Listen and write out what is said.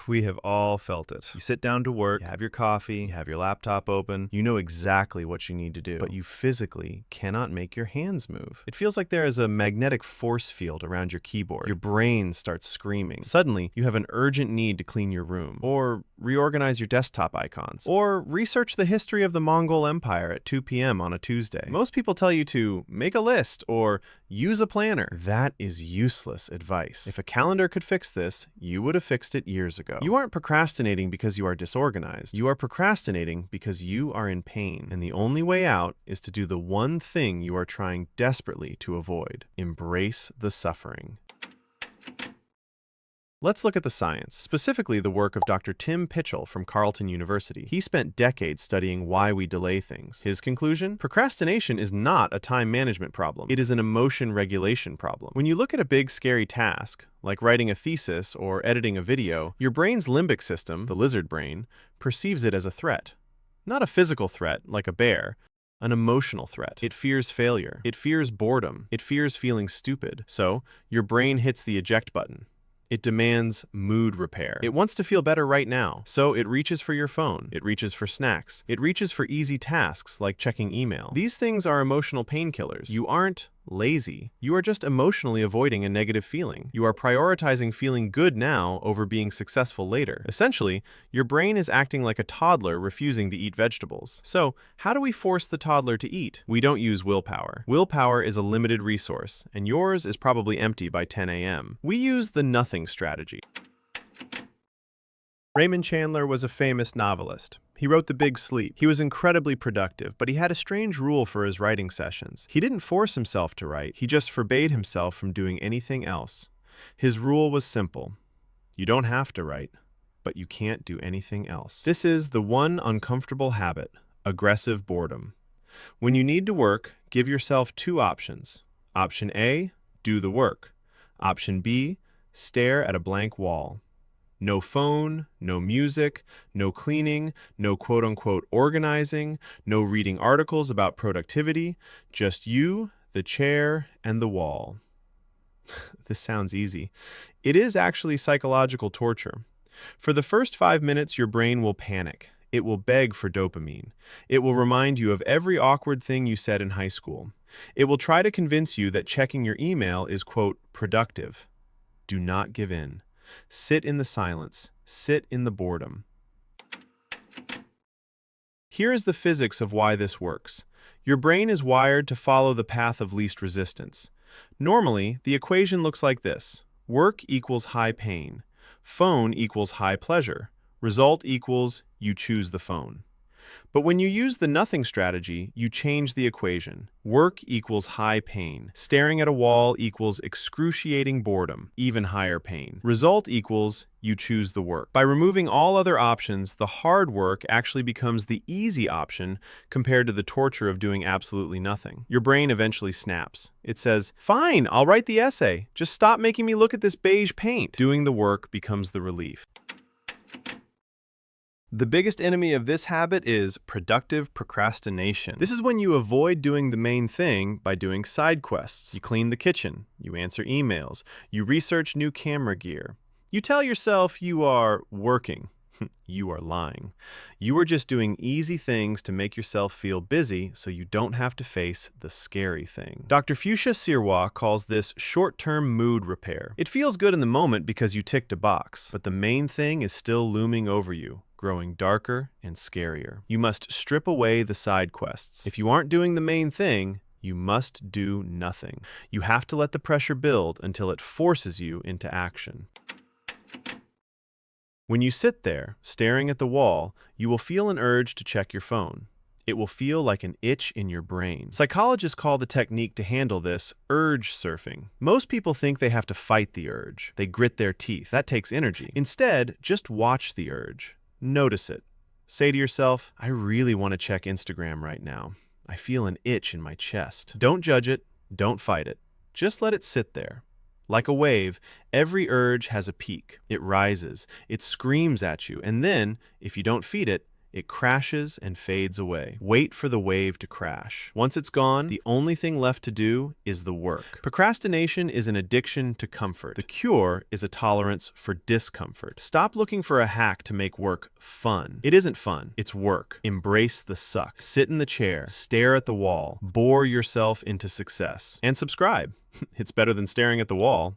We have all felt it. You sit down to work, you have your coffee, you have your laptop open, you know exactly what you need to do, but you physically cannot make your hands move. It feels like there is a magnetic force field around your keyboard. Your brain starts screaming. Suddenly, you have an urgent need to clean your room, or reorganize your desktop icons, or research the history of the Mongol Empire at 2 p.m. on a Tuesday. Most people tell you to make a list or use a planner. That is useless advice. If a calendar could fix this, you would have fixed it years ago. You aren't procrastinating because you are disorganized. You are procrastinating because you are in pain. And the only way out is to do the one thing you are trying desperately to avoid. Embrace the suffering. Let's look at the science, specifically the work of Dr. Tim Pitchell from Carleton University. He spent decades studying why we delay things. His conclusion? Procrastination is not a time management problem. It is an emotion regulation problem. When you look at a big, scary task, like writing a thesis or editing a video, your brain's limbic system, the lizard brain, perceives it as a threat. Not a physical threat, like a bear, an emotional threat. It fears failure. It fears boredom. It fears feeling stupid. So, your brain hits the eject button. It demands mood repair. It wants to feel better right now, so it reaches for your phone. It reaches for snacks. It reaches for easy tasks like checking email. These things are emotional painkillers. You aren't lazy. You are just emotionally avoiding a negative feeling. You are prioritizing feeling good now over being successful later. Essentially, your brain is acting like a toddler refusing to eat vegetables. So, how do we force the toddler to eat? We don't use willpower. Willpower is a limited resource, and yours is probably empty by 10 a.m. We use the nothing strategy. Raymond Chandler was a famous novelist. He wrote The Big Sleep. He was incredibly productive, but he had a strange rule for his writing sessions. He didn't force himself to write, he just forbade himself from doing anything else. His rule was simple. You don't have to write, but you can't do anything else. This is the one uncomfortable habit, aggressive boredom. When you need to work, give yourself two options. Option A, do the work. Option B, stare at a blank wall. No phone, no music, no cleaning, no quote-unquote organizing, no reading articles about productivity, just you, the chair, and the wall. This sounds easy. It is actually psychological torture. For the first 5 minutes, your brain will panic. It will beg for dopamine. It will remind you of every awkward thing you said in high school. It will try to convince you that checking your email is, quote, productive. Do not give in. Sit in the silence. Sit in the boredom. Here is the physics of why this works. Your brain is wired to follow the path of least resistance. Normally, the equation looks like this. Work equals high pain. Phone equals high pleasure. Result equals you choose the phone. But when you use the nothing strategy, you change the equation. Work equals high pain. Staring at a wall equals excruciating boredom, even higher pain. Result equals you choose the work. By removing all other options, the hard work actually becomes the easy option compared to the torture of doing absolutely nothing. Your brain eventually snaps. It says, "Fine, I'll write the essay. Just stop making me look at this beige paint." Doing the work becomes the relief. The biggest enemy of this habit is productive procrastination. This is when you avoid doing the main thing by doing side quests. You clean the kitchen, you answer emails, you research new camera gear. You tell yourself you are working. You are lying. You are just doing easy things to make yourself feel busy so you don't have to face the scary thing. Dr. Fuchsia Sirwa calls this short-term mood repair. It feels good in the moment because you ticked a box, but the main thing is still looming over you, growing darker and scarier. You must strip away the side quests. If you aren't doing the main thing, you must do nothing. You have to let the pressure build until it forces you into action. When you sit there, staring at the wall, you will feel an urge to check your phone. It will feel like an itch in your brain. Psychologists call the technique to handle this urge surfing. Most people think they have to fight the urge. They grit their teeth. That takes energy. Instead, just watch the urge. Notice it. Say to yourself, I really want to check Instagram right now. I feel an itch in my chest. Don't judge it. Don't fight it. Just let it sit there. Like a wave, every urge has a peak. It rises, it screams at you, and then, if you don't feed it, It crashes and fades away. Wait for the wave to crash. Once it's gone, the only thing left to do is the work. Procrastination is an addiction to comfort. The cure is a tolerance for discomfort. Stop looking for a hack to make work fun. It isn't fun, it's work. Embrace the suck. Sit in the chair, stare at the wall, bore yourself into success. And subscribe. It's better than staring at the wall.